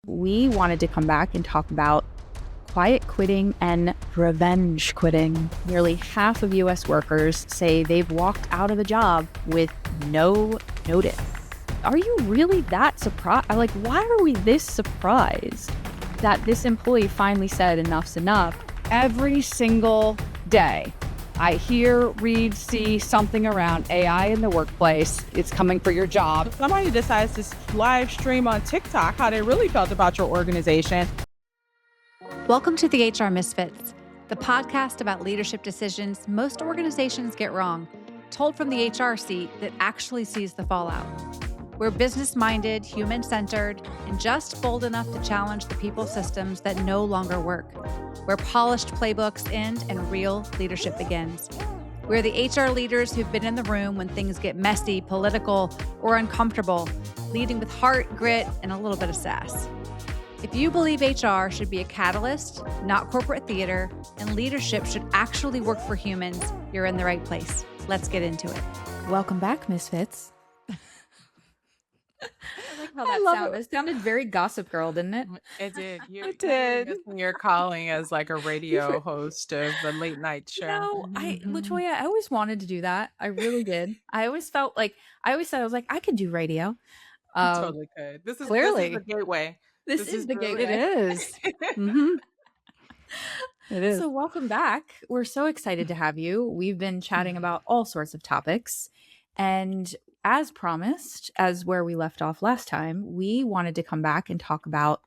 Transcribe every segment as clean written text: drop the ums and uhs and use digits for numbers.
We wanted to come back and talk about quiet quitting and revenge quitting. Nearly half of US workers say they've walked out of a job with no notice. Are you really that surprised? Like, why are we this surprised that this employee finally said enough's enough? Every single day, I hear, read, see something around AI in the workplace. It's coming for your job. Somebody decides to live stream on TikTok how they really felt about your organization. Welcome to the HR Misfits, the podcast about leadership decisions most organizations get wrong, told from the HR seat that actually sees the fallout. We're business-minded, human-centered, and just bold enough to challenge the people systems that no longer work, where polished playbooks end and real leadership begins. We're the HR leaders who've been in the room when things get messy, political, or uncomfortable, leading with heart, grit, and a little bit of sass. If you believe HR should be a catalyst, not corporate theater, and leadership should actually work for humans, you're in the right place. Let's get into it. Welcome back, Misfits. I like how that sounded. It sounded very Gossip Girl, didn't it? It did. It did. You're calling as like a radio host of a late night show. No, Latoya, I always wanted to do that. I really did. I always felt like, I was like, I could do radio. You totally could. This is Clearly. the gateway. This is the really- gateway. It is. Mhm. It is. So welcome back. We're so excited to have you. We've been chatting about all sorts of topics. And as promised, as where we left off last time, we wanted to come back and talk about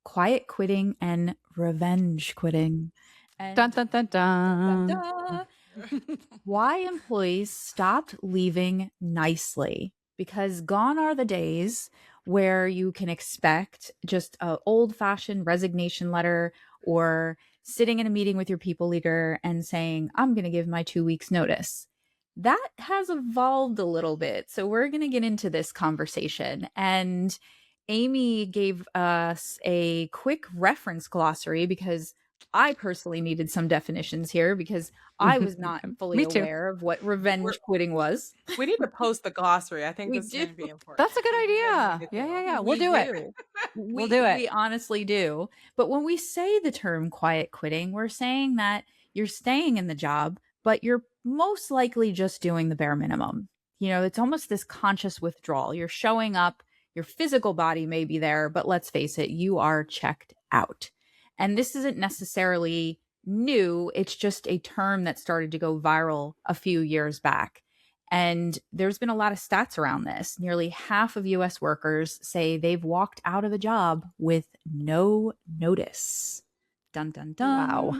quiet quitting and revenge quitting. And Dun, dun, dun, dun, dun. dun. Why employees stopped leaving nicely. Because gone are the days where you can expect just an old-fashioned resignation letter or sitting in a meeting with your people leader and saying, I'm going to give my 2 weeks notice. That has evolved a little bit. So we're going to get into this conversation. And Amy gave us a quick reference glossary because I personally needed some definitions here because I was not fully Me too. aware of what revenge quitting was. We need to post the glossary. I think We this is do. going to be important. That's a good idea. Yeah. We'll do it. We'll do it. We honestly do. But when we say the term quiet quitting, we're saying that you're staying in the job, but you're most likely just doing the bare minimum. You know, it's almost this conscious withdrawal. You're showing up, your physical body may be there, but let's face it, you are checked out. And this isn't necessarily new. It's just a term that started to go viral a few years back. And there's been a lot of stats around this. Nearly half of US workers say they've walked out of a job with no notice. Dun, dun, dun. Wow.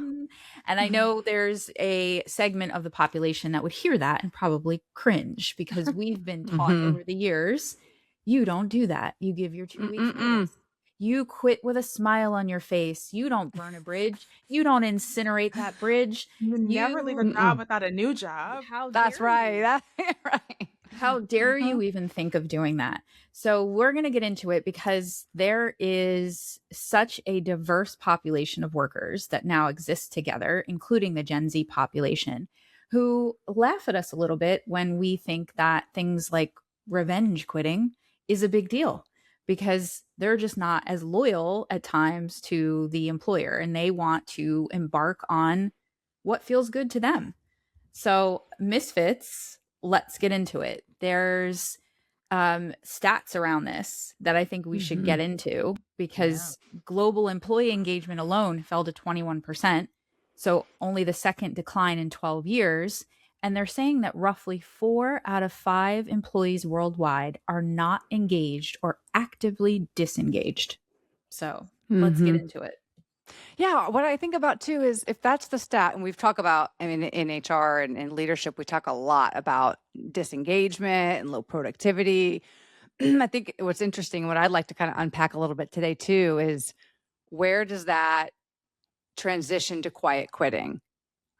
And I know there's a segment of the population that would hear that and probably cringe because we've been taught over the years, you don't do that. You give your 2 weeks notice. You quit with a smile on your face. You don't burn a bridge. You don't incinerate that bridge. You never leave a job without a new job. How That's dare right. you? That's right. How dare you even think of doing that? So we're going to get into it because there is such a diverse population of workers that now exist together, including the Gen Z population, who laugh at us a little bit when we think that things like revenge quitting is a big deal because they're just not as loyal at times to the employer and they want to embark on what feels good to them. So Misfits, let's get into it. There's stats around this that I think we should get into because global employee engagement alone fell to 21%. So only the second decline in 12 years. And they're saying that roughly 4 out of 5 employees worldwide are not engaged or actively disengaged. So let's get into it. Yeah, what I think about too is if that's the stat, and we've talked about, I mean, in HR and in leadership, we talk a lot about disengagement and low productivity. I think what's interesting, what I'd like to kind of unpack a little bit today too, is where does that transition to quiet quitting?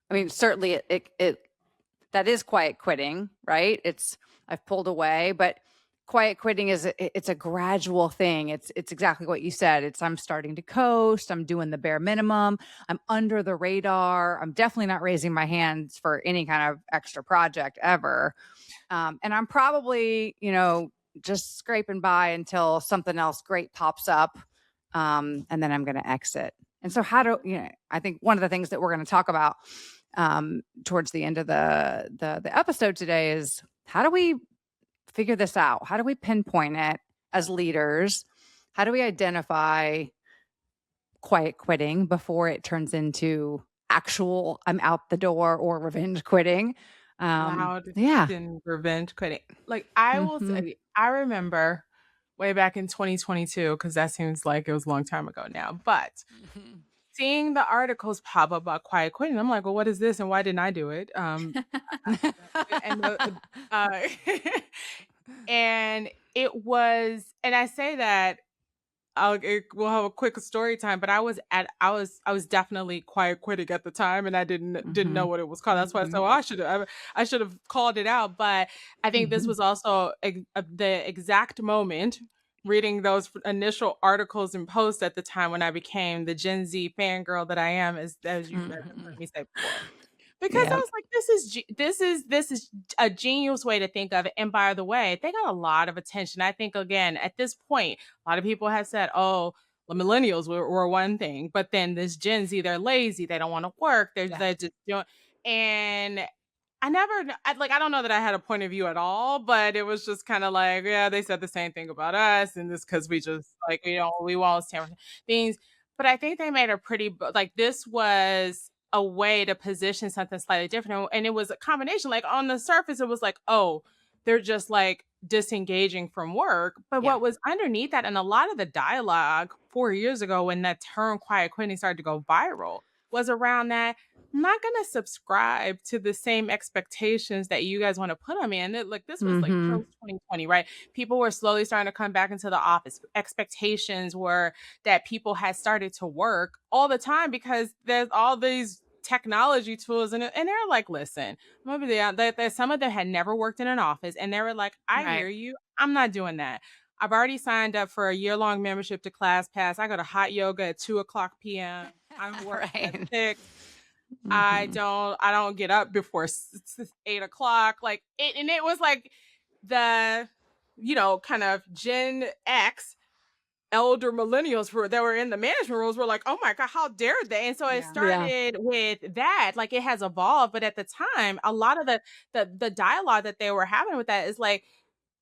I mean, certainly it that is quiet quitting, right? I've pulled away, but quiet quitting it's a gradual thing. It's exactly what you said. I'm starting to coast. I'm doing the bare minimum. I'm under the radar. I'm definitely not raising my hands for any kind of extra project ever. And I'm probably, just scraping by until something else great pops up and then I'm going to exit. And so I think one of the things that we're going to talk about towards the end of the episode today is, how do we figure this out? How do we pinpoint it as leaders? How do we identify quiet quitting before it turns into actual I'm out the door or revenge quitting? Loud Yeah. and revenge quitting. Like, I will Mhm. say, I remember way back in 2022, because that seems like it was a long time ago now, but seeing the articles pop up about quiet quitting, I'm like, well, what is this and why didn't I do it? And uh, and it was, and I say that we'll have a quick story time, but I was definitely quiet quitting at the time, and I didn't know Mhm. what it was called. That's why I said, well, I should have called it out. But I think this Mhm. was also the exact moment reading those initial articles and posts at the time when I became the Gen Z fangirl that I am, as you've heard Mhm. me say before. Because I Yeah. was like, this is a genius way to think of it. And by the way, they got a lot of attention. I think again at this point, a lot of people have said, "Oh, the millennials were one thing," but then this Gen Z, they're lazy, they don't want to work, Yeah. they're just doing. And I never, I don't know that I had a point of view at all, but it was just kind of like, yeah, they said the same thing about us, and this because we just like we won't stand for things. But I think they made a like this was a way to position something slightly different. And it was a combination. Like on the surface, it was like, oh, they're just like disengaging from work. But Yeah. what was underneath that, and a lot of the dialogue 4 years ago when that term quiet quitting started to go viral, was around that. I'm not gonna subscribe to the same expectations that you guys want to put on me. And like this was like Mhm. post 2020, right? People were slowly starting to come back into the office. Expectations were that people had started to work all the time because there's all these technology tools and they're like, listen, maybe some of them had never worked in an office and they were like, I Right. hear you. I'm not doing that. I've already signed up for a year-long membership to ClassPass. I go to hot yoga at 2 o'clock p.m. I don't work at Right. 6. Mhm. I don't get up before 8 o'clock. Like it, and it was like the, kind of Gen X elder millennials that were in the management roles were like, "Oh my god, how dare they?" And so it Yeah. Yeah. started with that. Like it has evolved, but at the time, a lot of the dialogue that they were having with that is like,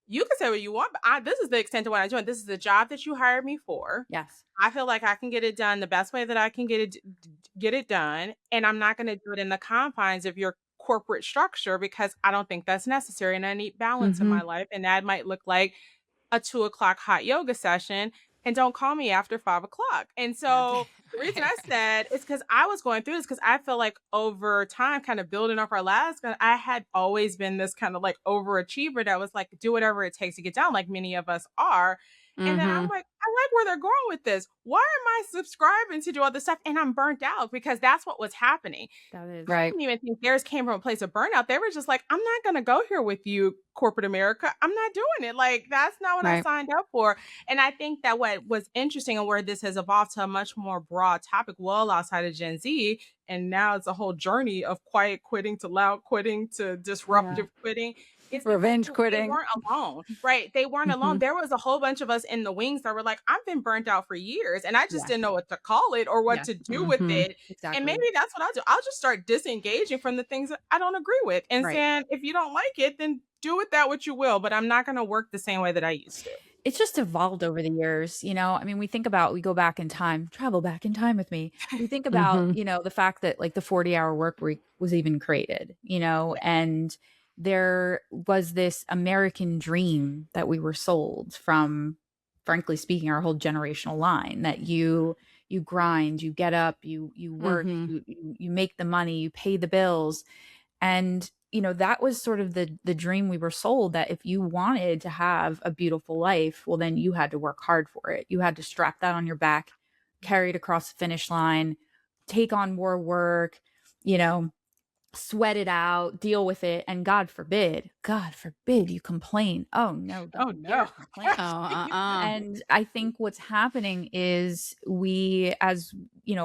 you can say what you want, but this is the extent of what I'm doing. This is the job that you hired me for. Yes. I feel like I can get it done the best way that I can get it done, and I'm not going to do it in the confines of your corporate structure because I don't think that's necessary, and I need balance in my Mhm. life, and that might look like a 2 o'clock hot yoga session, and don't call me after 5 o'clock. And Okay. so the reason I said is because I was going through this because I feel like over time, kind of building up our lives, I had always been this kind of like overachiever that was like, do whatever it takes to get down, like many of us are. And then I'm Mhm. like, I like where they're going with this. Why am I subscribing to do all this stuff? And I'm burnt out because that's what was happening. That is. I Right. didn't even think theirs came from a place of burnout. They were just like, I'm not going to go here with you, corporate America. I'm not doing it. Like, that's not what I Right. signed up for. And I think that what was interesting and where this has evolved to a much more broad topic, well outside of Gen Z, and now it's a whole journey of quiet quitting to loud quitting to Yeah. disruptive quitting. It's because Revenge they quitting. weren't alone, right? They weren't alone. Mhm. There was a whole bunch of us in the wings that were like, I've been burnt out for years and I just Yeah. didn't know what to call it or what Yes. to do with Mhm. it. And Exactly. maybe that's what I'll do. I'll just start disengaging from the things that I don't agree with and Right. saying, if you don't like it, then do with that what you will. But I'm not going to work the same way that I used to. It's just evolved over the years, you know? I mean, we go back in time, travel back in time with me. We think about, Mhm. the fact that like the 40-hour work week was even created, Yeah. and there was this American dream that we were sold from, frankly speaking, our whole generational line, that you grind, you get up, you work, Mhm. you make the money, you pay the bills. And that was sort of the dream we were sold, that if you wanted to have a beautiful life, well, then you had to work hard for it. You had to strap that on your back, carry it across the finish line, take on more work, you know sweat it out, deal with it, and God forbid you complain. Oh no, don't Oh, you dare no. complain. Oh, And I think what's happening is, we, as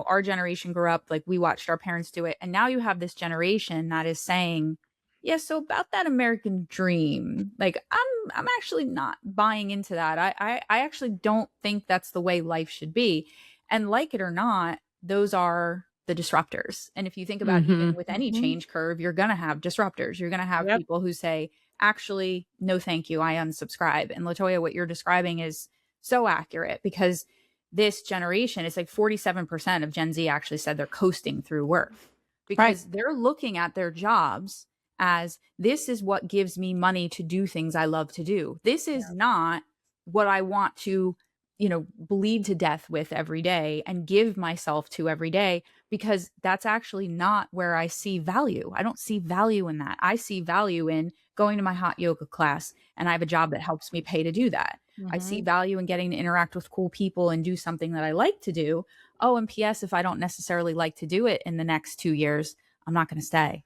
our generation grew up, like we watched our parents do it. And now you have this generation that is saying, Yeah, so about that American dream, like I'm actually not buying into that. I actually don't think that's the way life should be. And like it or not, those are the disruptors. And if you think about even Mm-hmm. with any Hmm. change curve, you're going to have disruptors. You're going to have Yep. people who say, "Actually, no thank you. I unsubscribe." And Latoya, what you're describing is so accurate because this generation, it's like 47% of Gen Z actually said they're coasting through work Right. because they're looking at their jobs as this is what gives me money to do things I love to do. This is not what I want to, bleed to death with every day and give myself to every day because that's actually not where I see value. I don't see value in that. I see value in going to my hot yoga class and I have a job that helps me pay to do that. I see Hmm. value in getting to interact with cool people and do something that I like to do. Oh, and PS, if I don't necessarily like to do it in the next 2 years, I'm not going to stay.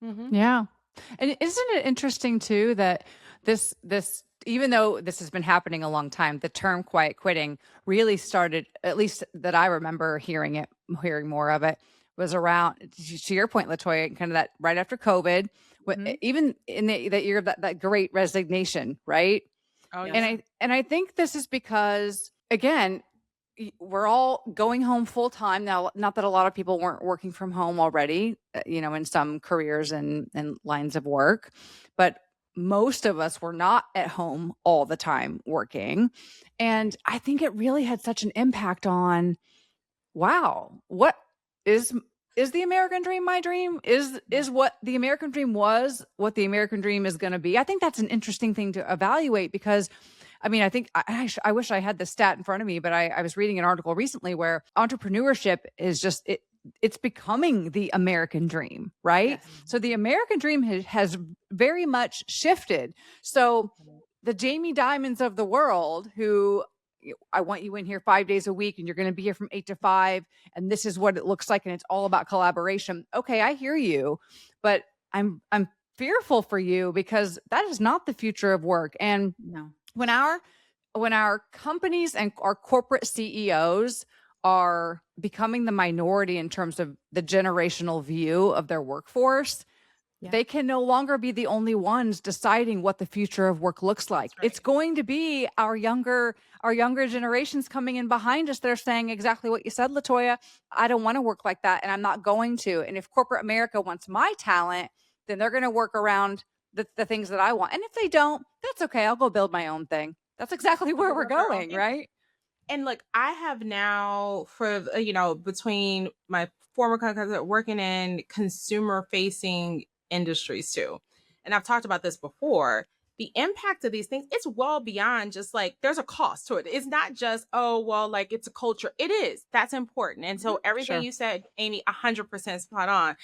Hmm. Yeah. And isn't it interesting too that this even though this has been happening a long time, the term quiet quitting really started, at least that I remember hearing more of it, was around to your point, Latoya, kind of that right after COVID, Mhm. even in that year of that great resignation, right? Oh And Yes. yeah. I think this is because again, we're all going home full time now. Not that a lot of people weren't working from home already, in some careers and lines of work, but most of us were not at home all the time working. And I think it really had such an impact on, wow, what is is the American dream my dream? Yeah. Is what the American dream was what the American dream is going to be? I think that's an interesting thing to evaluate because I mean, I think I wish I had the stat in front of me, but I was reading an article recently where entrepreneurship is it's becoming the American dream, right? Yes. So the American dream has very much shifted. So Mhm. the Jamie Dimons of the world who I want you in here 5 days a week and you're going to be here from 8 to 5. And this is what it looks like. And it's all about collaboration. Okay. I hear you, but I'm fearful for you because that is not the future of work. And No. when our companies and our corporate CEOs are becoming the minority in terms of the generational view of their workforce, Yeah. they can no longer be the only ones deciding what the future of work looks like. That's It's right. going to be our younger generations coming in behind us. They're saying exactly what you said, Latoya. I don't want to work like that, and I'm not going to. And if corporate America wants my talent, then they're going to work around the things that I want. And if they don't, that's okay. I'll go build my own thing. That's exactly where We'll we're work our own going, thing. right? And look, I have now between my former company working in consumer facing industries too. And I've talked about this before. The impact of these things, it's well beyond just like there's a cost to it. It's not just, oh, well, like it's a culture. It is. That's important. And Mhm. so everything Sure. you said, Amy, 100% spot on.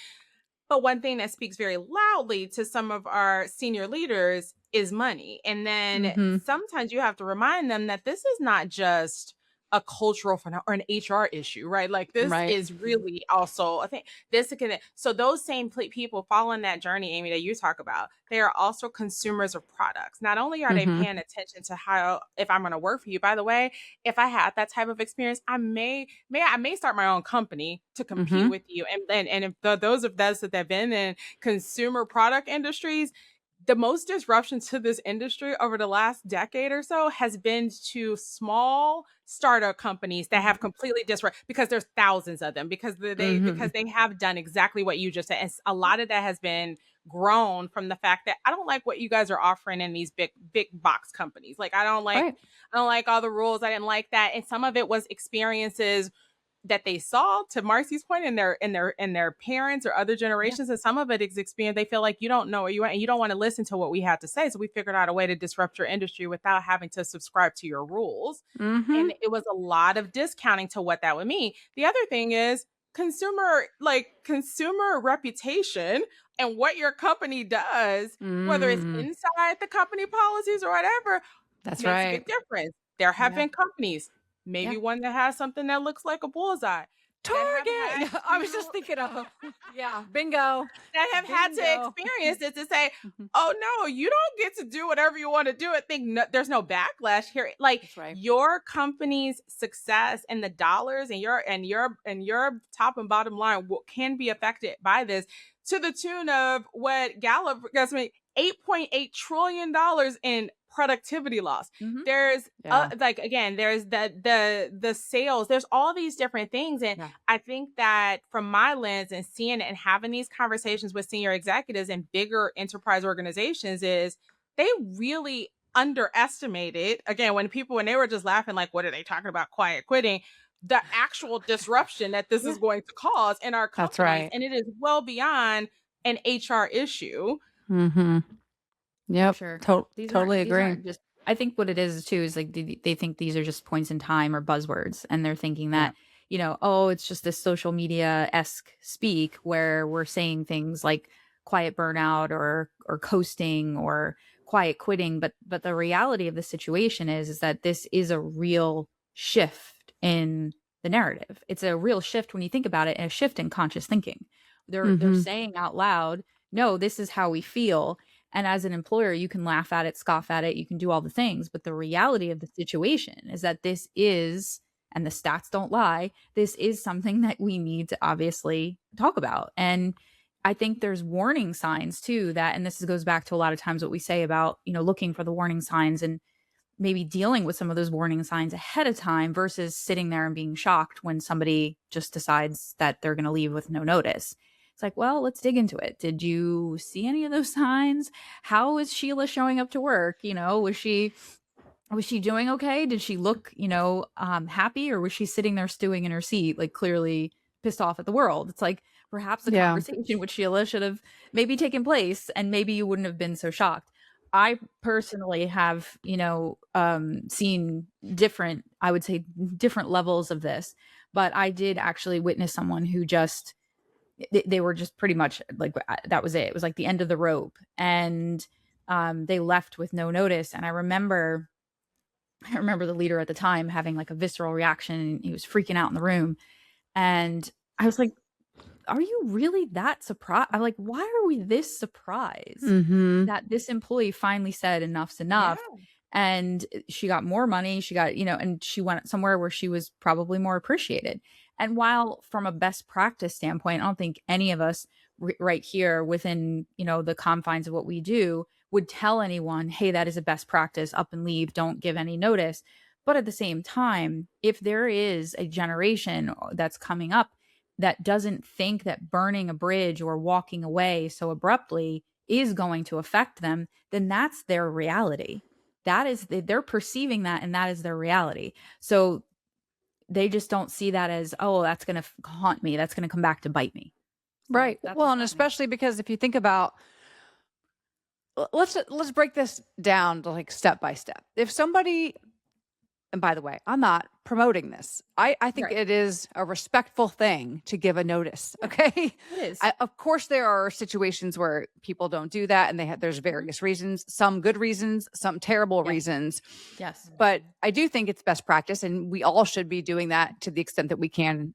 But one thing that speaks very loudly to some of our senior leaders is money. And then Hmm. sometimes you have to remind them that this is not just a cultural or an HR issue, right? Like this Right. is really also, I think this can, so those same people following that journey, Amy, that you talk about, they are also consumers of products. Not only are they Hmm. paying attention to how, if I'm going to work for you, by the way, if I had that type of experience, I may start my own company to compete Hmm. with you. And if those of us that have been in consumer product industries, the most disruption to this industry over the last decade or so has been to small startup companies that have completely disrupt because there's thousands of them Hmm. because they have done exactly what you just said. And a lot of that has been grown from the fact that I don't like what you guys are offering in these big box companies. Like Right. I don't like all the rules. I didn't like that. And some of it was experiences that they saw, to Marcy's point, in their parents or other Yeah. generations, and some of it is experience. They feel like you don't know what you want and you don't want to listen to what we have to say. So we figured out a way to disrupt your industry without having to subscribe to your rules. Hmm. And it was a lot of discounting to what that would mean. The other thing is consumer reputation and what your company does, whether it's Mm. inside the company policies or whatever, That's makes a right. big difference. There have Yeah. been companies, Yeah. maybe one that has something that looks like a bullseye. Target. had Yeah, I was to just thinking of, yeah, bingo. that have had to Bingo. experience it to say, Mhm. oh no, you don't get to do whatever you want to do. I think there's no backlash here. Like That's right. your company's success and the dollars and your top and bottom line can be affected by this to the tune of what Gallup guess me $8.8 trillion in productivity loss. Mhm. There's Yeah. like again, there's the sales. There's all these different things, and Yeah. I think that from my lens and seeing it and having these conversations with senior executives in bigger enterprise organizations is they really underestimated again when they were just laughing like what are they talking about quiet quitting, the actual disruption that this is going to cause in our That's companies, right. and it is well beyond an HR issue. Mm-hmm. Yep. Sure. Totally These agree. aren't just, I think what it is too is like they think these are just points in time or buzzwords, and they're thinking Yeah. that, oh, it's just this social media-esque speak where we're saying things like quiet burnout or coasting or quiet quitting, but the reality of the situation is that this is a real shift in the narrative. It's a real shift when you think about it, and a shift in conscious thinking. They're Mhm. saying out loud, no, this is how we feel. And as an employer, you can laugh at it, scoff at it, you can do all the things. But the reality of the situation is that this is, and the stats don't lie, this is something that we need to obviously talk about. And I think there's warning signs too that, and this goes back to a lot of times what we say about, looking for the warning signs and maybe dealing with some of those warning signs ahead of time versus sitting there and being shocked when somebody just decides that they're going to leave with no notice. It's like, well, let's dig into it. Did you see any of those signs? How is Sheila showing up to work? Was she doing okay? Did she look, happy, or was she sitting there stewing in her seat, like clearly pissed off at the world? It's like perhaps the Yeah. conversation with Sheila should have maybe taken place, and maybe you wouldn't have been so shocked. I personally have, seen different, I would say different levels of this, but I did actually witness someone who just they were just pretty much like that was it. It was like the end of the rope, and they left with no notice. And I remember the leader at the time having like a visceral reaction, and he was freaking out in the room. And I was like, are you really that surprised? I'm like, why are we this surprised Mm-hmm. that this employee finally said enough's enough? And she got more money. She got, and she went somewhere where she was probably more appreciated. And while from a best practice standpoint, I don't think any of us right here within, the confines of what we do would tell anyone, hey, that is a best practice, up and leave, don't give any notice. But at the same time, if there is a generation that's coming up that doesn't think that burning a bridge or walking away so abruptly is going to affect them, then that's their reality. That is, they're perceiving that, and that is their reality. So they just don't see that as, oh, that's going to haunt me. That's going to come back to bite me. So Right. that's Well, what's and happening. especially because if you think about, let's break this down to like step by step. If somebody, and by the way, I'm not promoting this. I think Right. it is a respectful thing to give a notice. Okay. It is. Of course, there are situations where people don't do that, and there's various reasons, some good reasons, some terrible Yes. reasons. Yes. But I do think it's best practice, and we all should be doing that to the extent that we can.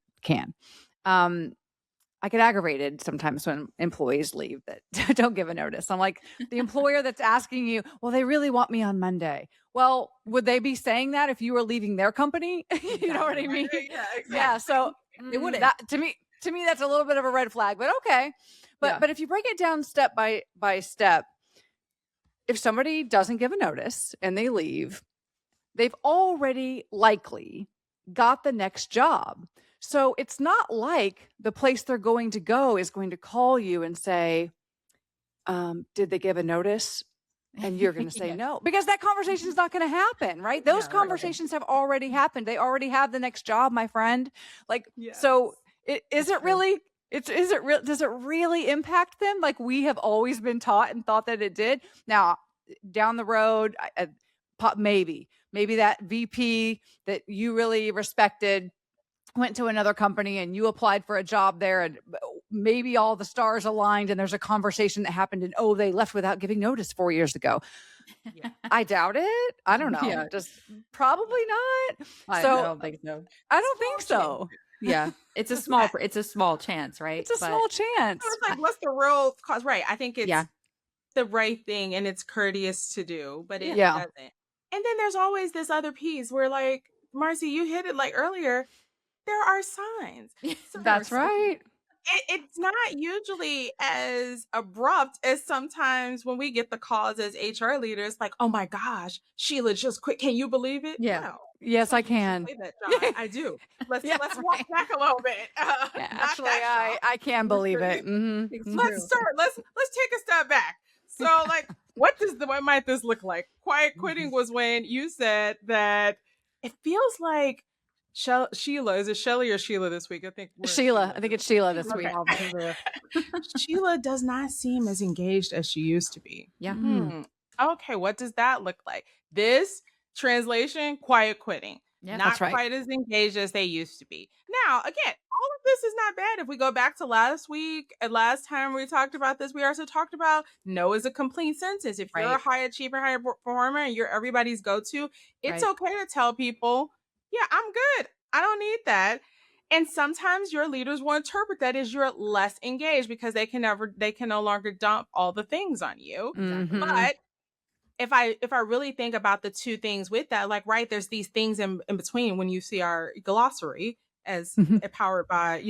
I get aggravated sometimes when employees leave that don't give a notice. I'm like, the employer that's asking you, well, they really want me on Monday. Well, would they be saying that if you were leaving their company? You know what I mean? Yeah, exactly. Yeah. So They wouldn't. that to me, that's a little bit of a red flag, but okay. Yeah. But if you break it down step by step, if somebody doesn't give a notice and they leave, they've already likely got the next job. So it's not like the place they're going to go is going to call you and say, did they give a notice? And you're going to say Yeah. no, because that conversation is not going to happen, right? Those Yeah, right. conversations have already happened. They already have the next job, my friend. Like, Yes. so is That's it true. really, is it real? Does it really impact them? Like we have always been taught and thought that it did. Now down the road, maybe that VP that you really respected went to another company and you applied for a job there, and maybe all the stars aligned and there's a conversation that happened, and they left without giving notice 4 years ago. Yeah. I doubt it. I don't know. Yeah. Just probably not. I So don't think so. I don't think Small so. Yeah. It's a small chance, right? It's a But small chance. So it's like, what's the real cause? Right. I think yeah. it's the right thing and it's courteous to do, but it Yeah. doesn't. And then there's always this other piece where, like, Marcy, you hit it like earlier. There are signs. So That's right. it's not usually as abrupt as sometimes when we get the calls as HR leaders, like, oh my gosh, Sheila just quit. Can you believe it? Yeah. No. Yes, I You should can. say that, John. I do. Let's Yeah, walk right. back a little bit. Yeah, Not actually, that I can believe it. It's Mhm. true. let's start. Let's take a step back. So, like, what might this look like? Quiet quitting was when you said that it feels like Sheila. Is it Shelly or Sheila this week? I think we're Sheila, I think it's Sheila this week. Okay. Sheila does not seem as engaged as she used to be. Yeah. Mm. Okay, what does that look like? This translation, quiet quitting. Yeah. Not That's right. quite as engaged as they used to be. Now, again, all of this is not bad. If we go back to last week and last time we talked about this, we also talked about no is a complete sentence. If you're a Right. high achiever, high performer, and you're everybody's go-to, it's Right. okay to tell people, yeah, I'm good. I don't need that. And sometimes your leaders will interpret that as you're less engaged because they can no longer dump all the things on you. Mhm. But if I really think about the two things with that, like, right, there's these things in between when you see our glossary as Mhm. powered by,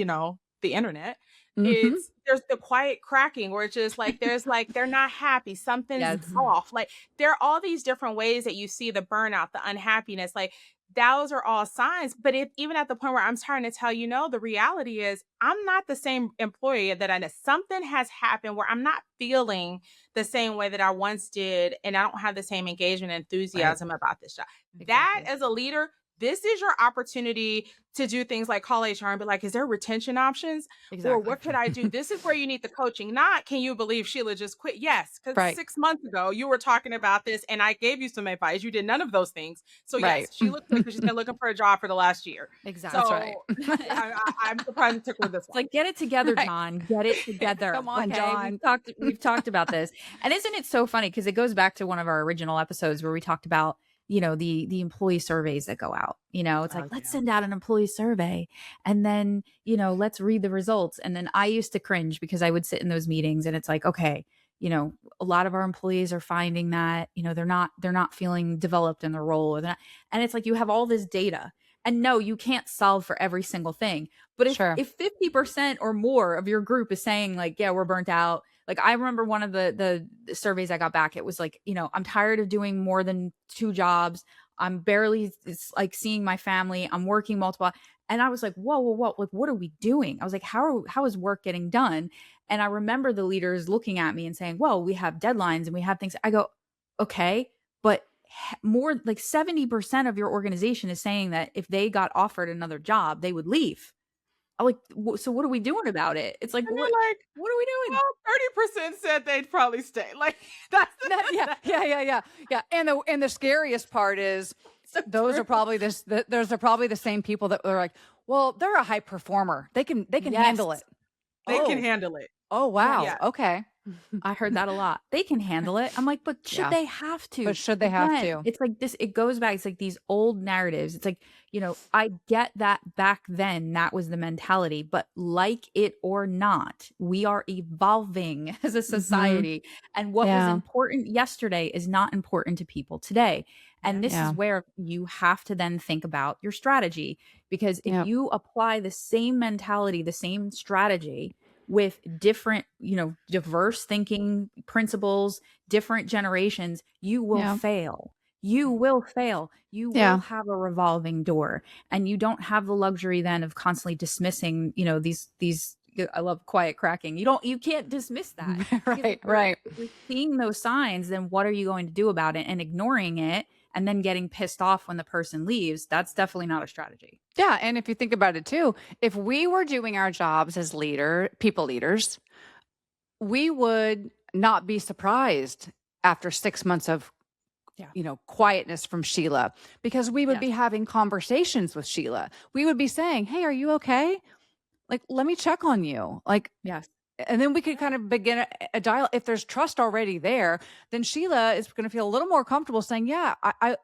the internet. Mhm. There's the quiet cracking where it's just like there's like they're not happy, something's Yes. off. Like, there are all these different ways that you see the burnout, the unhappiness, like those are all signs. But even at the point where I'm trying to tell the reality is I'm not the same employee that I know. Something has happened where I'm not feeling the same way that I once did, and I don't have the same engagement and enthusiasm about this job. That, Exactly. as a leader, this is your opportunity to do things like call HR and be like, is there retention options? Or Exactly. what could I do? This is where you need the coaching. Not, can you believe Sheila just quit? Yes, because Right. 6 months ago you were talking about this and I gave you some advice. You did none of those things. So Right. yes, Sheila quit because she's been looking for a job for the last year. Exactly. That's So right. I'm surprised it took with this It's one. like, get it together, Right. John. Get it together. Come on, okay? John. We've talked about this. And isn't it so funny? Because it goes back to one of our original episodes where we talked about, the employee surveys that go out. It's like, let's send out an employee survey and then, let's read the results. And then I used to cringe because I would sit in those meetings and it's like, okay, a lot of our employees are finding that, they're not feeling developed in their role. And it's like, you have all this data. And no, you can't solve for every single thing. But Sure. if 50% or more of your group is saying like, yeah, we're burnt out. Like, I remember one of the surveys I got back, it was like, I'm tired of doing more than 2 jobs. I'm barely seeing my family. I'm working multiple. And I was like, whoa, like, what are we doing? I was like, how is work getting done? And I remember the leaders looking at me and saying, well, we have deadlines and we have things. I go, okay, but more like 70% of your organization is saying that if they got offered another job, they would leave. I'm like, so what are we doing about it? It's like, And what they're like, are we doing? well, 30% said they'd probably stay. Like, that's Yeah. And the scariest part is those are probably those are probably the same people that are like, well, they're a high performer. They can handle it. they can Oh. handle it. Oh wow. Yeah. Okay. I heard that a lot. They can handle it. I'm like, but should Yeah. they have to? But should they have Again, to? It's like this, it goes back. It's like these old narratives. It's like, I get that back then that was the mentality, but like it or not, we are evolving as a society. And what was Yeah. important yesterday is not important to people today. And this Yeah. is where you have to then think about your strategy. Because if Yep. you apply the same mentality, the same strategy, with different, diverse thinking principles, different generations, you will Yeah. fail. You will fail. You Yeah. will have a revolving door, and you don't have the luxury then of constantly dismissing, these I love quiet cracking. You can't dismiss that. Because if Right. you're seeing those signs, then what are you going to do about it? And ignoring it and then getting pissed off when the person leaves, that's definitely not a strategy. Yeah, and if you think about it too, if we were doing our jobs as people leaders, we would not be surprised after 6 months of quietness from Sheila, because we would Yes. be having conversations with Sheila. We would be saying, "Hey, are you okay? Like, let me check on you." Like, Yes. and then we could kind of begin a dialogue. If there's trust already there, then Sheila is going to feel a little more comfortable saying, yeah,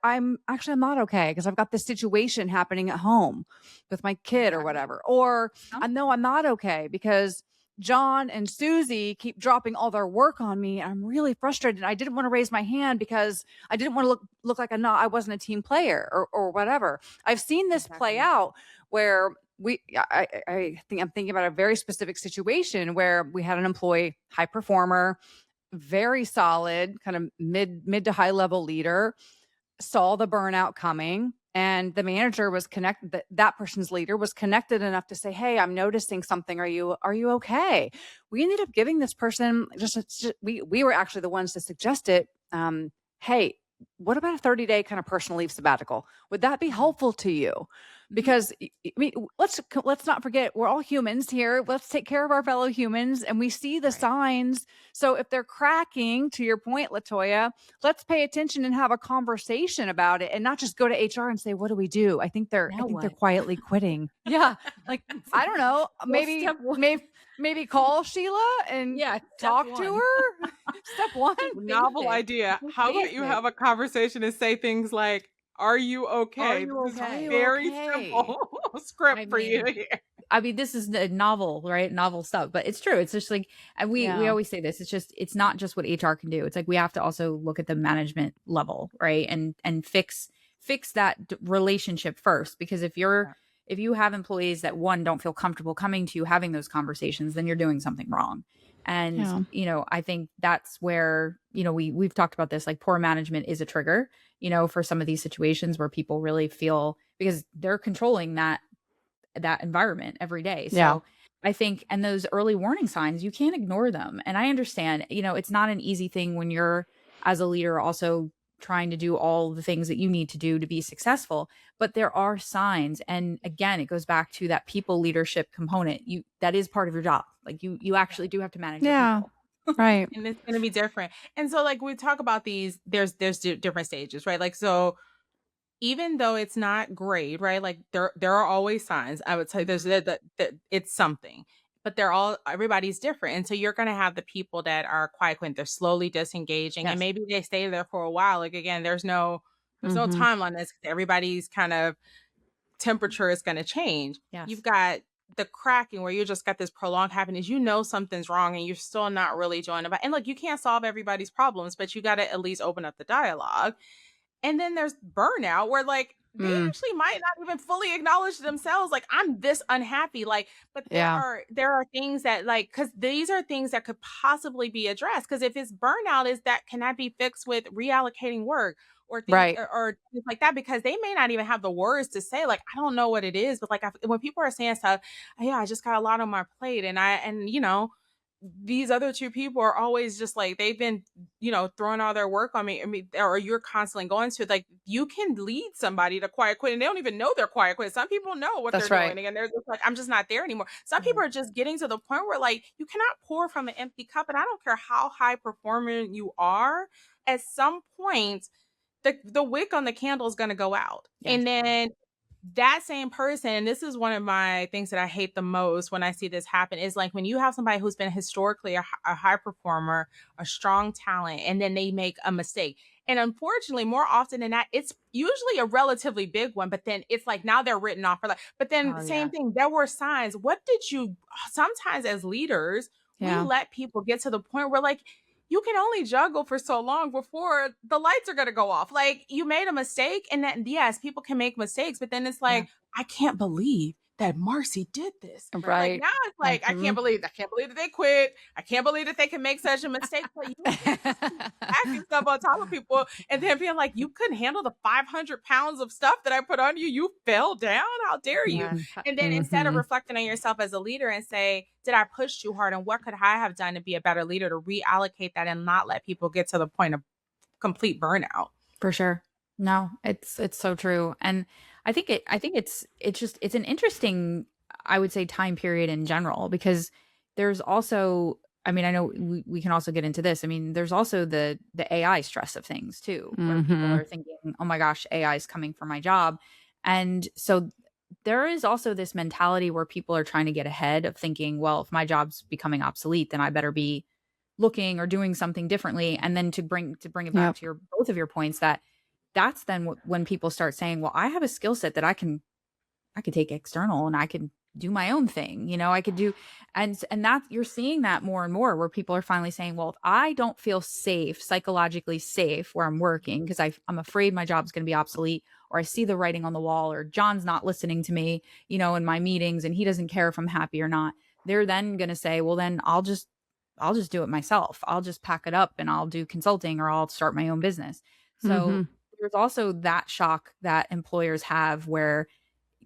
I'm not okay because I've got this situation happening at home with my kid or Exactly. whatever. Or No? I know I'm not okay because John and Susie keep dropping all their work on me. I'm really frustrated. I didn't want to raise my hand because I didn't want to look like I wasn't a team player or whatever. I've seen this play Exactly. out where I think I'm thinking about a very specific situation where we had an employee, high performer, very solid, kind of mid to high level leader, saw the burnout coming, and the manager was connected. That person's leader was connected enough to say, "Hey, I'm noticing something. Are you okay?" We ended up giving this person we were actually the ones to suggest it. Hey, what about a 30-day kind of personal leave sabbatical? Would that be Mhm. helpful to you? Mhm. Because I mean, let's not forget we're all humans here. Let's take care of our fellow humans, and we see the Right. signs. So if they're cracking, to your point, Latoya, let's pay attention and have a conversation about it, and not just go to HR and say, "What do we do?" I think they're Now what? quietly quitting. Yeah, like I don't know, Well, step one. maybe call Sheila and Yeah, step talk to one. her. Step one. Just face Novel it. idea. Just How about face you it. have a conversation and say things like, "Are you Are okay?" you This is Are okay? you very okay? simple I script for you mean, here. this is the novel, right? Novel stuff, but it's true. It's just like, and we Yeah. always say this. It's not just what HR can do. It's like we have to also look at the management level, right? And fix that relationship first, because if you have employees that one don't feel comfortable coming to you having those conversations, then you're doing something wrong. And Yeah. I think that's where we've talked about this. Like, poor management is a trigger, for some of these situations where people really feel, because they're controlling that environment every day. Yeah. So I think, and those early warning signs, you can't ignore them. And I understand, it's not an easy thing when you're, as a leader, also trying to do all the things that you need to do to be successful, but there are signs. And again, it goes back to that people leadership component. That is part of your job. Like, you actually do have to manage your Yeah. people. Right. And it's gonna be different. And so, like, we talk about these, there's different stages, right? Like, so even though it's not great, right? Like, there are always signs. I would say there's that it's something, but everybody's different. And so you're gonna have the people that are quiet quitting, they're slowly disengaging, and Yes. maybe they stay there for a while. Like, again, there's no Mm-hmm. timeline. This everybody's kind of temperature is gonna change. Yes. You've got the cracking where you just got this prolonged happiness, something's wrong and you're still not really joining about. And look, you can't solve everybody's problems, but you got to at least open up the dialogue. And then there's burnout where, like, they Mm. actually might not even fully acknowledge themselves, like, I'm this unhappy, like, but Yeah. there are things that, like, because these are things that could possibly be addressed, because if it's burnout, can that be fixed with reallocating work or things, Right. or things like that, because they may not even have the words to say, like, I don't know what it is, but, like, when people are saying stuff, yeah, I just got a lot on my plate, and these other two people are always just like, they've been, throwing all their work on me. I mean, or you're constantly going to, like, you can lead somebody to quiet quit and they don't even know they're quiet quit. Some people know what That's they're right. doing and they're just like, I'm just not there anymore. Some people are just getting to the point where, like, you cannot pour from an empty cup. And I don't care how high performing you are, at some point, the wick on the candle is going to go out. Yes. And then that same person, and this is one of my things that I hate the most when I see this happen, is like when you have somebody who's been historically a high performer, a strong talent, and then they make a mistake. And unfortunately, more often than not, it's usually a relatively big one, but then it's like now they're written off for life. But then Oh, same yeah. thing, there were signs. What did you sometimes as leaders, we Yeah. let people get to the point where, like, you can only juggle for so long before the lights are going to go off. Like, you made a mistake, and then, yes, people can make mistakes, but then it's Yeah. like, I can't believe that Marcy did this. Like, Right. now it's like, I can't Mhm. believe that they quit. I can't believe that they can make such a mistake. But you acting stuff on top of people and then being like, you couldn't handle the 500 pounds of stuff that I put on you. You fell down. How dare you? Yeah. And then instead of Mhm. reflecting on yourself as a leader and say, did I push too hard? And what could I have done to be a better leader to reallocate that and not let people get to the point of complete burnout? For sure. No, it's so true. And I think it's an interesting, I would say, time period in general, because there's also, I mean, I know we can also get into this. I mean, there's also the AI stress of things too, where people Mhm. are thinking, oh my gosh, AI is coming for my job. And so there is also this mentality where people are trying to get ahead of thinking, well, if my job's becoming obsolete, then I better be looking or doing something differently. And then to bring it back Yep. to your both of your points, that's then when people start saying, well, I have a skill set that I could take external and I could do my own thing. I could do, and that you're seeing that more and more where people are finally saying, well, if I don't feel safe, psychologically safe where I'm working, because I'm afraid my job's going to be obsolete, or I see the writing on the wall, or John's not listening to me, in my meetings and he doesn't care if I'm happy or not. They're then going to say, well, then I'll just do it myself. I'll just pack it up and I'll do consulting or I'll start my own business. So Mhm. there's also that shock that employers have where,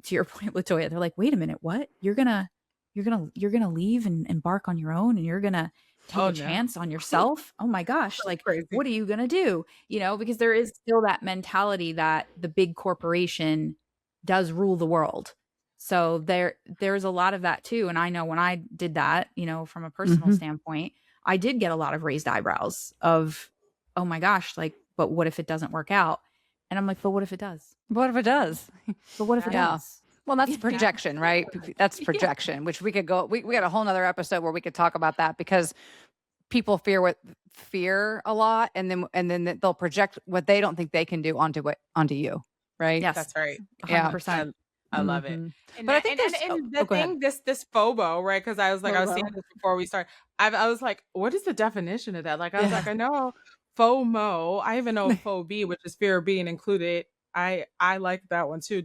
to your point, Latoya, they're like, wait a minute, what? You're gonna leave and embark on your own and you're gonna take Oh a no. chance on yourself? Oh my gosh, So like crazy. what are you gonna do? Because there is still that mentality that the big corporation does rule the world. So there's a lot of that too. And I know when I did that, from a personal Mhm. standpoint, I did get a lot of raised eyebrows of, oh my gosh, like, but what if it doesn't work out? And I'm like, but what if it does? What if it does? But what if it Yeah. Yeah. does? Well, that's Yeah. projection, right? That's Yeah. projection, which we could go, we got a whole nother episode where we could talk about that because people fear a lot and then they'll project what they don't think they can do onto you. Right. Yes, That's right. Yeah. 100%. I love it. Mhm. And But I that, think and, there's, and, oh, and oh, the go ahead. thing, this FOBO, right? Because I was saying FOMO. this before we started. I was like, what is the definition of that? Like, I was like, Yeah. I know FOMO. I even know FOB, which is fear of being included. I like that one too.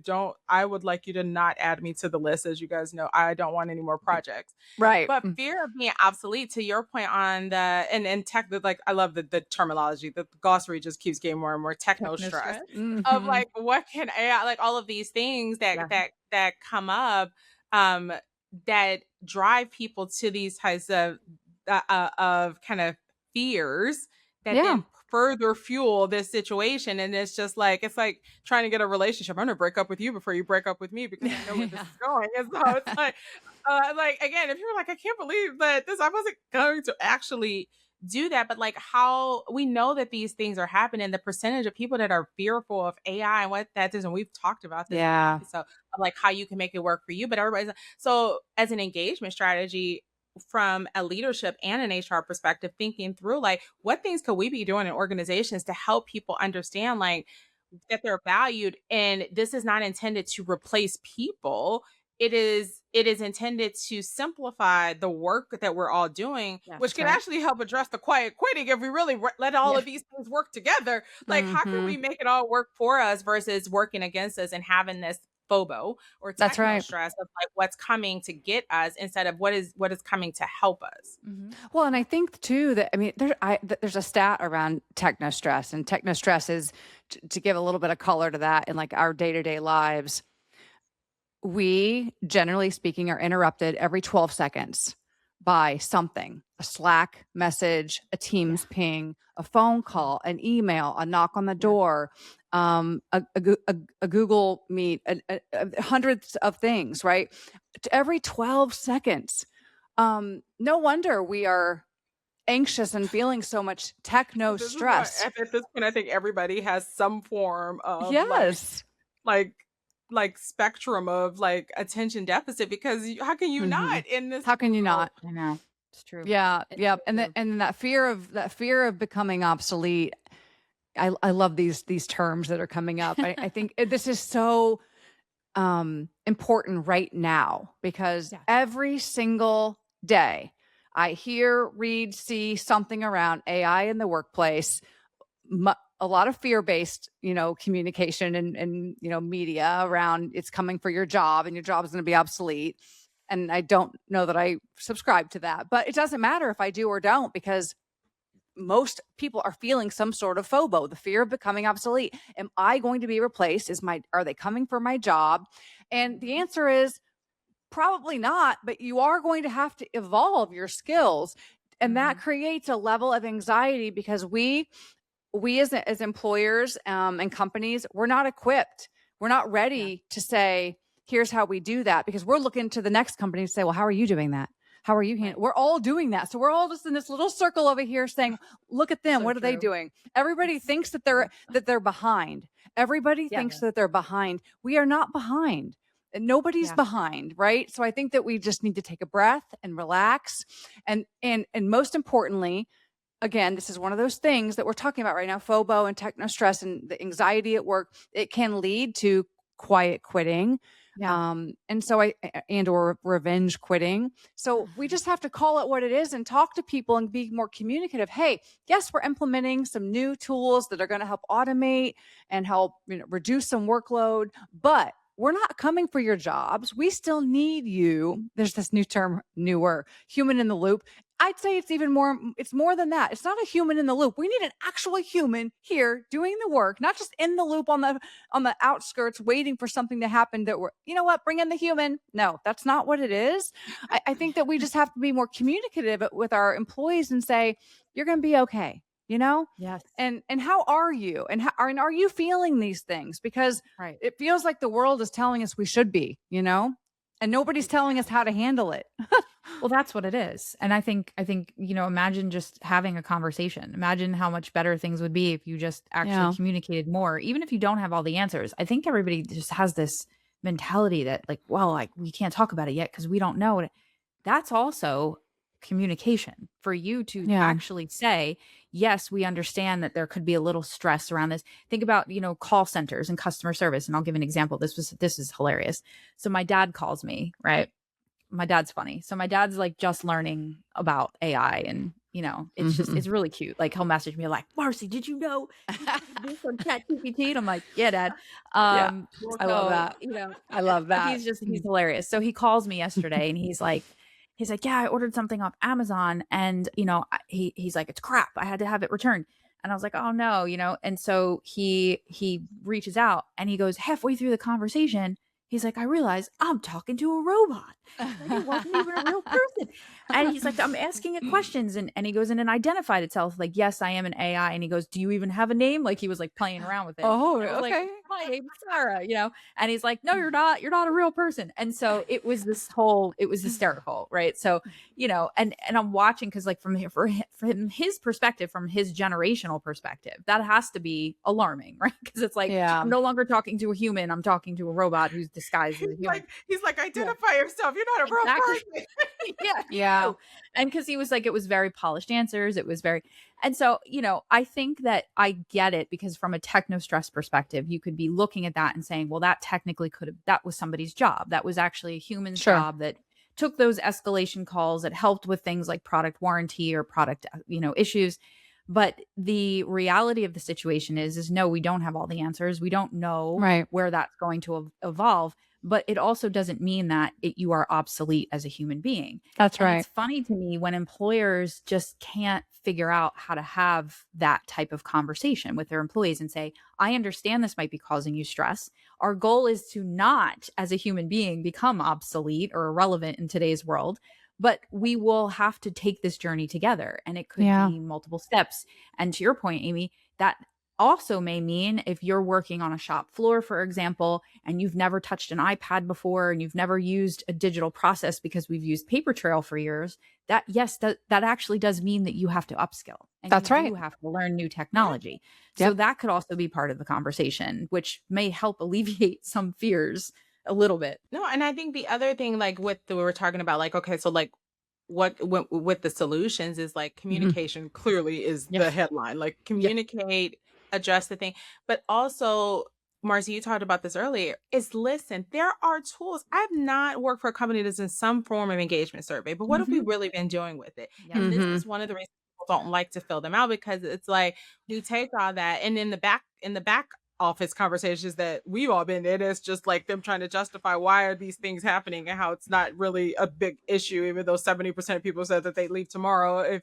I would like you to not add me to the list, as you guys know. I don't want any more projects. Right. But fear of being obsolete, to your point on the and tech, like I love the terminology. The glossary just keeps getting more and more techno Techno stress stress. of Mhm. like what can AI, like all of these things Yeah. that come up, um that drive people to these types of kind of fears that Yeah. then further fuel this situation. And it's like trying to get a relationship. I'm gonna break up with you before you break up with me because I know where this Yeah. is going. And so it's like again, if you're like, I can't believe that I wasn't going to actually do that, but like how we know that these things are happening, the percentage of people that are fearful of AI and what that is, and we've talked about this in the Yeah. episode of like how you can make it work for you, but everybody's so as an engagement strategy from a leadership and an HR perspective, thinking through like what things could we be doing in organizations to help people understand like that they're valued, and this is not intended to replace people. It is intended to simplify the work that we're all doing, Yeah. which That's can right. actually help address the quiet quitting if we really let all Yeah. of these things work together. Like how can we Mhm. make it all work for us versus working against us and having this phobo or That's techno right. stress of like what's coming to get us instead of what is coming to help us. Mhm. Well, and I think too that I mean there's a stat around techno stress, and techno stress is to give a little bit of color to that in like our day-to-day lives. We generally speaking are interrupted every 12 seconds by something: a Slack message, a Teams ping, a phone call, an email, a knock on the Yeah. door, a Google Meet, hundreds of things, right? Every 12 seconds. No wonder we are anxious and feeling so much techno This is why stress. at this point I think everybody has some form of Yes. like spectrum of like attention deficit because how can you Mhm. not in this How can you world? not? I know. It's true. Yeah, It's yeah, so and true. and that fear of becoming obsolete. I love these terms that are coming up. I think this is so important right now because Yeah. every single day I hear, read, see something around AI in the workplace. A lot of fear-based, communication and media around it's coming for your job and your job is going to be obsolete. And I don't know that I subscribe to that, but it doesn't matter if I do or don't because most people are feeling some sort of FOBO, the fear of becoming obsolete. Am I going to be replaced? Are they coming for my job? And the answer is probably not, but you are going to have to evolve your skills. And that Mhm. creates a level of anxiety because we as employers and companies, we're not equipped. We're not Yeah. ready to say, here's how we do that because we're looking to the next company to say, well, how are you doing that? How are you Right. we're all doing that. So we're all just in this little circle over here saying, look at them. So What are they true. doing? Everybody It's thinks so that they're true. behind. Everybody Yeah. thinks that they're behind. We are not behind. and nobody's Yeah. behind, right? So I think that we just need to take a breath and relax. And most importantly, again, this is one of those things that we're talking about right now, FOBO and techno stress and the anxiety at work. It can lead to quiet quitting, Yeah. and so and or revenge quitting. So we just have to call it what it is and talk to people and be more communicative. Hey, yes, we're implementing some new tools that are going to help automate and help, reduce some workload, but we're not coming for your jobs. We still need you. There's this new term, newer, human in the loop. I'd say it's more than that. It's not a human in the loop. We need an actual human here doing the work, not just in the loop on the outskirts waiting for something to happen that you know what, bring in the human. No, that's not what it is. I think that we just have to be more communicative with our employees and say, you're going to be okay, Yes. and how are you? And are you feeling these things? Because Right. it feels like the world is telling us we should be, and nobody's telling us how to handle it. Well, that's what it is. And I think, imagine just having a conversation. Imagine how much better things would be if you just actually Yeah. communicated more, even if you don't have all the answers. I think everybody just has this mentality that like, well, like we can't talk about it yet because we don't know. That's also communication for you to Yeah. actually say, yes, we understand that there could be a little stress around this. Think about, call centers and customer service. And I'll give an example. This is hilarious. So my dad calls me, right? My dad's funny. So my dad's like just learning about AI and it's really cute. Like he'll message me like, Marcy, did you know this on ChatGPT? And I'm like, yeah, Dad. Yeah. I love So, that. I love that. he's hilarious. So he calls me yesterday and he's like, yeah, I ordered something off Amazon and he's like, it's crap. I had to have it returned. And I was like, oh no, and so he reaches out and he goes halfway through the conversation. He's like, I realize I'm talking to a robot. Like, it wasn't even a real person. And he's like, I'm asking it questions. And he goes in and identified itself. Like, yes, I am an AI. And he goes, do you even have a name? Like he was like playing around with it. Oh, And I was okay. like, my name's Sarah, and he's like, no, you're not a real person. And so it was hysterical. Right. So, and I'm watching because like from his perspective, from his generational perspective, that has to be alarming, right? Because it's like, Yeah. I'm no longer talking to a human. I'm talking to a robot who's disguised as a human. He's like, identify yourself. You're not a real Exactly. person. Yeah. No. And because he was like, it was very polished answers. It was very, and so, I think that I get it because from a techno stress perspective, you could be looking at that and saying, well, that technically that was somebody's job. That was actually a human's Sure. job that took those escalation calls, that helped with things like product warranty or product, issues. But the reality of the situation is no, we don't have all the answers. We don't know Right. where that's going to evolve. But it also doesn't mean that you are obsolete as a human being. That's And right. it's funny to me when employers just can't figure out how to have that type of conversation with their employees and say, I understand this might be causing you stress. Our goal is to not, as a human being, become obsolete or irrelevant in today's world. But we will have to take this journey together. And it could Yeah. be multiple steps. And to your point, Amy, that also may mean if you're working on a shop floor, for example, and you've never touched an iPad before and you've never used a digital process because we've used paper trail for years, that actually does mean that you have to upskill. And That's you right. do have to learn new technology. So Yep. that could also be part of the conversation, which may help alleviate some fears a little bit. No, and I think the other thing, like we were talking about, like, okay, so like what with the solutions is like communication clearly is the Yes. headline. Like communicate, address the thing. But also, Marcy, you talked about this earlier, is listen, there are tools. I've not worked for a company that's in some form of engagement survey, but what have we really been doing with it? Yeah. And this Mhm. is one of the reasons people don't like to fill them out because it's like you take all that and in the back office conversations that we've all been in, it's just like them trying to justify why are these things happening and how it's not really a big issue, even though 70% of people said that they leave tomorrow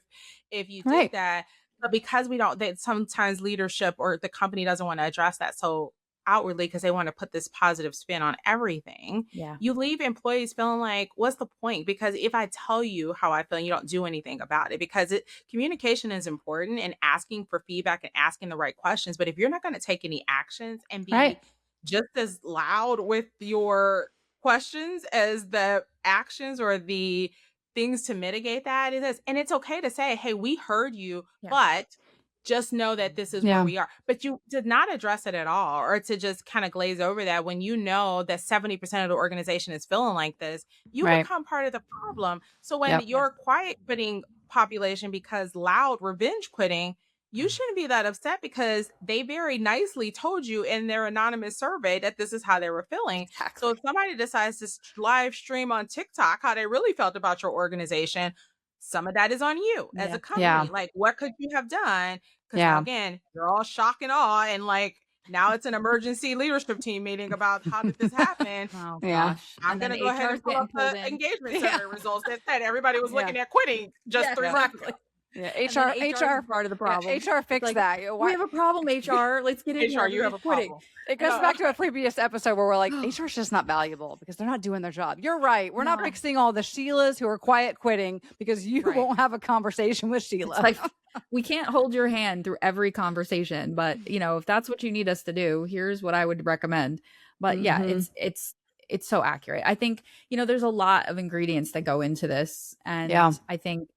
if you did Right. that. But because we don't, that sometimes leadership or the company doesn't want to address that so outwardly because they want to put this positive spin on everything, Yeah. you leave employees feeling like, what's the point? Because if I tell you how I feel and you don't do anything about it, because communication is important and asking for feedback and asking the right questions. But if you're not going to take any actions and be Right. just as loud with your questions as the actions or the things to mitigate that, it is. And it's okay to say, hey, we heard you, Yeah. but just know that this is where Yeah. we are. But you did not address it at all, or to just kind of glaze over that when you know that 70% of the organization is feeling like this, you Right. become part of the problem. So when Yep. your quiet quitting population becomes loud revenge quitting, you shouldn't be that upset because they very nicely told you in their anonymous survey that this is how they were feeling. So Exactly. if somebody decides to live stream on TikTok how they really felt about your organization, some of that is on you as a Yeah. Yeah. company. Like, what could you have done? Because now, Yeah. again, you're all shock and awe, and like now it's an emergency leadership team meeting about how did this happen. Oh Yeah. gosh. I'm And then gonna go ahead HR and is pull getting up pulled the in. engagement Yeah. survey results that said everybody was Yeah. looking at quitting just Yeah, 3 months exactly. ago. Yeah. And then HR. HR is HR. part of the Yeah. problem. HR It's fixed like, that. You know, we why? have a problem, HR. Let's get in here. HR, you have Everybody's a quitting. problem. It goes No. back to a previous episode where we're like, HR is just not valuable because they're not doing their job. You're right. We're not No. fixing all the Sheilas who are quiet quitting because you Right. won't have a conversation with Sheila. It's like we can't hold your hand through every conversation, but if that's what you need us to do, here's what I would recommend. But yeah, Mhm. it's so accurate. I think, there's a lot of ingredients that go into this. And Yeah. I think,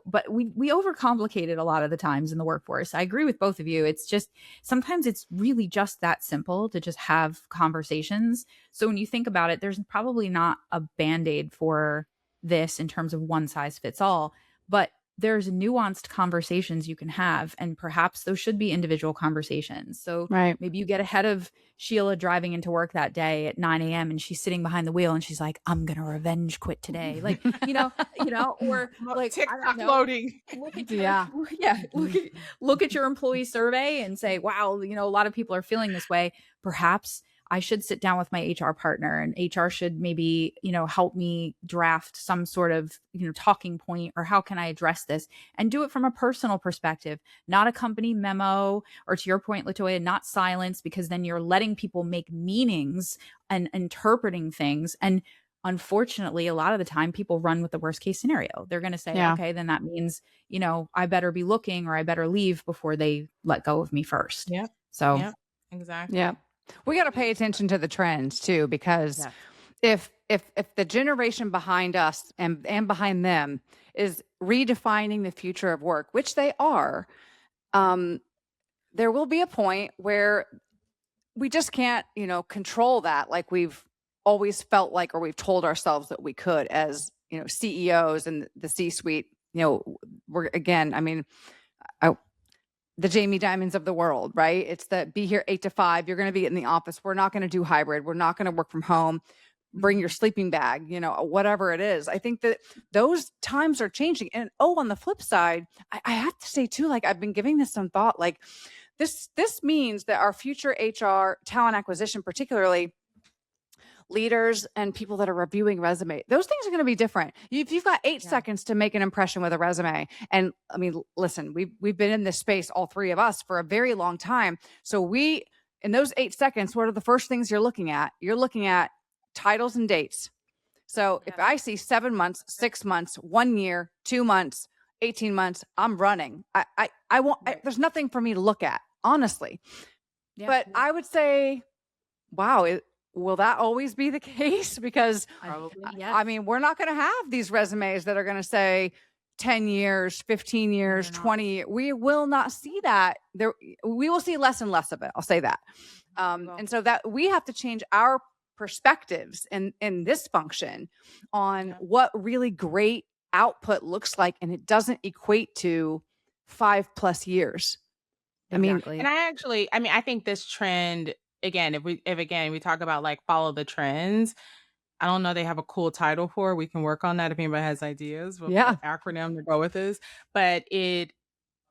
but we overcomplicate it a lot of the times in the workforce. I agree with both of you. It's just sometimes it's really just that simple to just have conversations. So when you think about it, there's probably not a band-aid for this in terms of one size fits all, but there's nuanced conversations you can have, and perhaps those should be individual conversations. So Right. maybe you get ahead of Sheila driving into work that day at 9 a.m. and she's sitting behind the wheel and she's like, I'm gonna revenge quit today. Like, or like, I don't TikTok know, loading. look at Yeah. look at your employee survey and say, wow, a lot of people are feeling this way. Perhaps I should sit down with my HR partner, and HR should maybe, help me draft some sort of, talking point, or how can I address this, and do it from a personal perspective, not a company memo, or to your point, Latoya, not silence, because then you're letting people make meanings and interpreting things. And unfortunately, a lot of the time people run with the worst case scenario. They're going to say, Yeah. okay, then that means, I better be looking, or I better leave before they let go of me first. Yep. So Yep. Exactly. Yeah. We got to pay attention to the trends too, because yes. if the generation behind us and behind them is redefining the future of work, which they are, there will be a point where we just can't, control that like we've always felt like, or we've told ourselves that we could as, CEOs and the C-suite. We're again, I mean, the Jamie Dimons of the world, right? It's that be here 8 to 5. You're going to be in the office. We're not going to do hybrid. We're not going to work from home. Bring your sleeping bag, whatever it is. I think that those times are changing. And on the flip side, I have to say too, like I've been giving this some thought, like this means that our future HR talent acquisition, particularly leaders and people that are reviewing resume, those things are going to be different. If you've got 8 seconds to make an impression with a resume, and I mean, listen, we've been in this space, all three of us, for a very long time. So in those 8 seconds, what are the first things you're looking at? You're looking at titles and dates. So if I see 7 months, 6 months, 1 year, 2 months, 18 months, I'm running. I won't. There's nothing for me to look at, honestly. Yeah. But I would say, wow, will that always be the case? Because Probably, I mean, we're not going to have these resumes that are going to say 10 years, 15 years, we're not. 20. We will not see that. We will see less and less of it. I'll say that. will. And so that we have to change our perspectives in this function on what really great output looks like. And it doesn't equate to 5+ years. Exactly. And I think this trend, again, if we talk about like follow the trends, I don't know they have a cool title for it. We can work on that if anybody has ideas what acronym to go with this. But it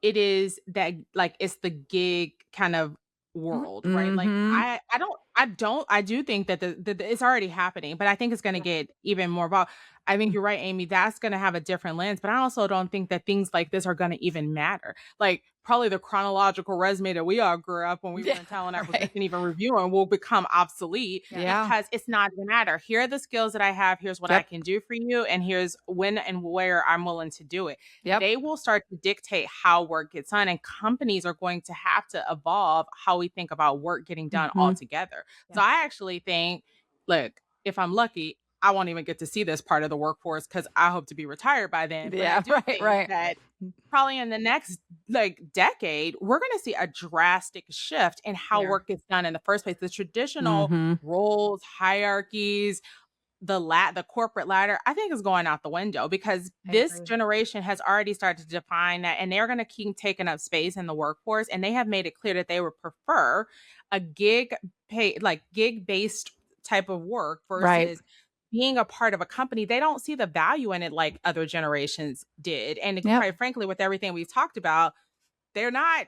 is that, like, it's the gig kind of world, right? Like I do think that it's already happening, but I think it's going to get even more involved. I think you're right, Amy. That's going to have a different lens, but I also don't think that things like this are going to even matter. Like probably the chronological resume that we all grew up when we were in talent acquisition, even reviewing, will become obsolete because it's not going to matter. Here are the skills that I have. Here's what I can do for you, and here's when and where I'm willing to do it. They will start to dictate how work gets done, and companies are going to have to evolve how we think about work getting done altogether. So I actually think, look, if I'm lucky, I won't even get to see this part of the workforce because I hope to be retired by then. But I do think that probably in the next like decade, we're going to see a drastic shift in how Yeah. work gets done in the first place. The traditional Mm-hmm. roles, hierarchies, the corporate ladder, I think is going out the window because I this agree. generation has already started to define that, and they're going to keep taking up space in the workforce, and they have made it clear that they would prefer a gig based type of work Right. versus being a part of a company. They don't see the value in it like other generations did. And Yep. quite frankly, with everything we've talked about, they're not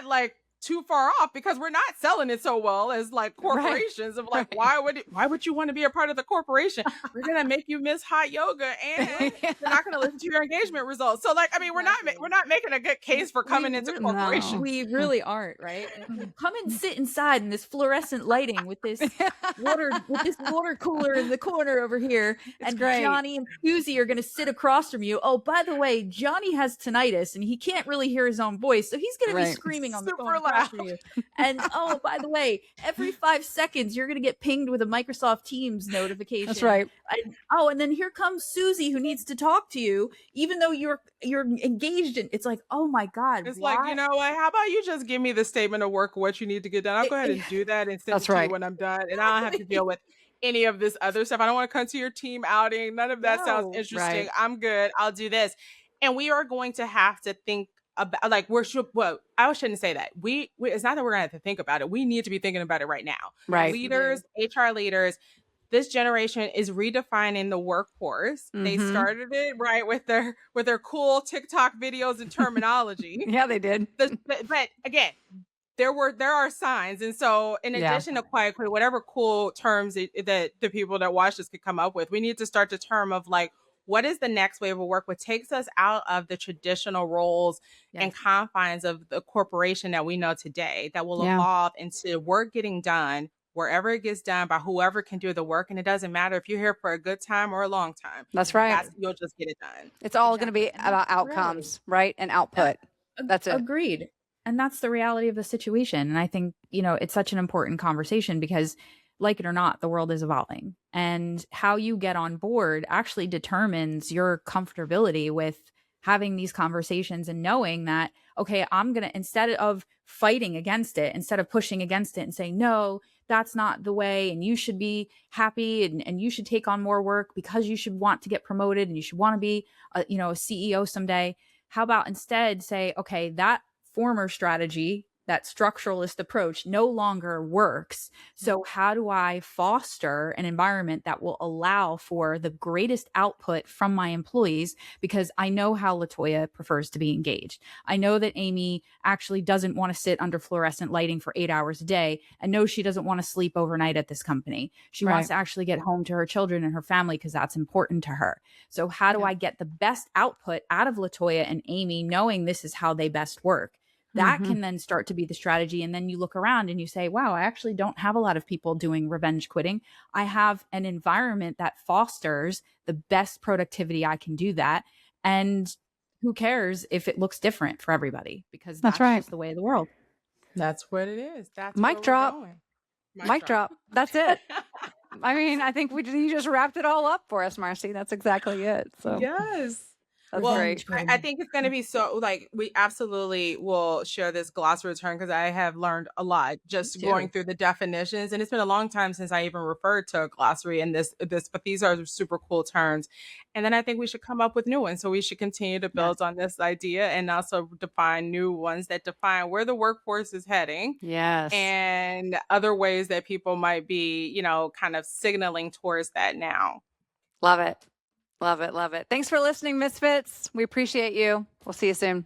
like too far off because we're not selling it so well as like Right. corporations of like, Right. why would you want to be a part of the corporation? We're gonna make you miss hot yoga and Yeah. we're not gonna listen to your engagement results. So like, I mean, Exactly. we're not making a good case for coming into really, No. corporations. we really aren't, right? Come and sit inside in this fluorescent lighting with this water cooler in the corner over here, It's and great. Johnny and Susie are going to sit across from you. Oh, by the way, Johnny has tinnitus and he can't really hear his own voice, so he's going to be Right. screaming on the Super phone across from loud. you. And oh, by the way, every 5 seconds you're going to get pinged with a Microsoft Teams notification. That's right. And then here comes Susie who needs to talk to you, even though you're engaged in. It's like, oh my God, It's why? like, you know what? How about you just give me the statement of work, what you need to get done? I'll go ahead and do that and send That's it to right. you when I'm done. And I don't have to deal with any of this other stuff. I don't want to come to your team outing. None of that sounds No. interesting. Right. I'm good. I'll do this. And we are going to have to think about like I shouldn't say that. It's not that we're gonna have to think about it. We need to be thinking about it right now. Right. Leaders, HR leaders, this generation is redefining the workforce. They Mhm. started it right with their cool TikTok videos and terminology. Yeah, they did. But again, there are signs, and so in Yeah. addition to quiet quit, whatever cool terms that the people that watch this could come up with, we need to start the term of like, what is the next wave of work? What takes us out of the traditional roles and Yes. confines of the corporation that we know today, that will Yeah. evolve into work getting done wherever it gets done by whoever can do the work, and it doesn't matter if you're here for a good time or a long time. That's right. You'll just get it done. It's all going to be Exactly. And about that's right. outcomes, right? And output. That's it. Agreed. And that's the reality of the situation. And I think, it's such an important conversation because, like it or not, the world is evolving. And how you get on board actually determines your comfortability with having these conversations and knowing that, okay, I'm going to, instead of fighting against it, instead of pushing against it and saying, no, that's not the way, and you should be happy and you should take on more work because you should want to get promoted and you should want to be a CEO someday. How about instead say, okay, that former strategy, that structuralist approach no longer works. So how do I foster an environment that will allow for the greatest output from my employees? Because I know how LaToya prefers to be engaged. I know that Amy actually doesn't want to sit under fluorescent lighting for 8 hours a day and knows she doesn't want to sleep overnight at this company. She wants to actually get home to her children and her family because that's important to her. So how do Yeah. I get the best output out of LaToya and Amy, knowing this is how they best work? That Mhm. can then start to be the strategy. And then you look around and you say, wow, I actually don't have a lot of people doing revenge quitting. I have an environment that fosters the best productivity I can do that. And who cares if it looks different for everybody? Because That's that's right. just the way of the world. That's what it is. That's Mic where we're drop. going. Mic drop. That's it. I mean, I think you just wrapped it all up for us, Marcy. That's exactly it. So Yes. that's Well, great. I think it's going to be so like we absolutely will share this glossary term because I have learned a lot just too. going through the definitions, and it's been a long time since I even referred to a glossary in this. But these are super cool terms, and then I think we should come up with new ones. So we should continue to build on this idea and also define new ones that define where the workforce is heading Yes. and other ways that people might be, kind of signaling towards that now. Love it. Love it. Love it. Thanks for listening, Misfits. We appreciate you. We'll see you soon.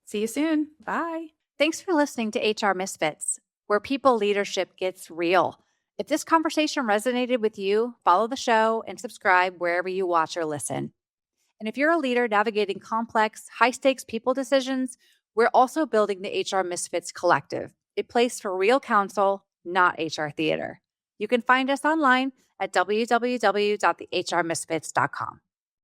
See you soon. Bye. Thanks for listening to HR Misfits, where people leadership gets real. If this conversation resonated with you, follow the show and subscribe wherever you watch or listen. And if you're a leader navigating complex, high-stakes people decisions, we're also building the HR Misfits Collective, a place for real counsel, not HR theater. You can find us online at www.thehrmisfits.com.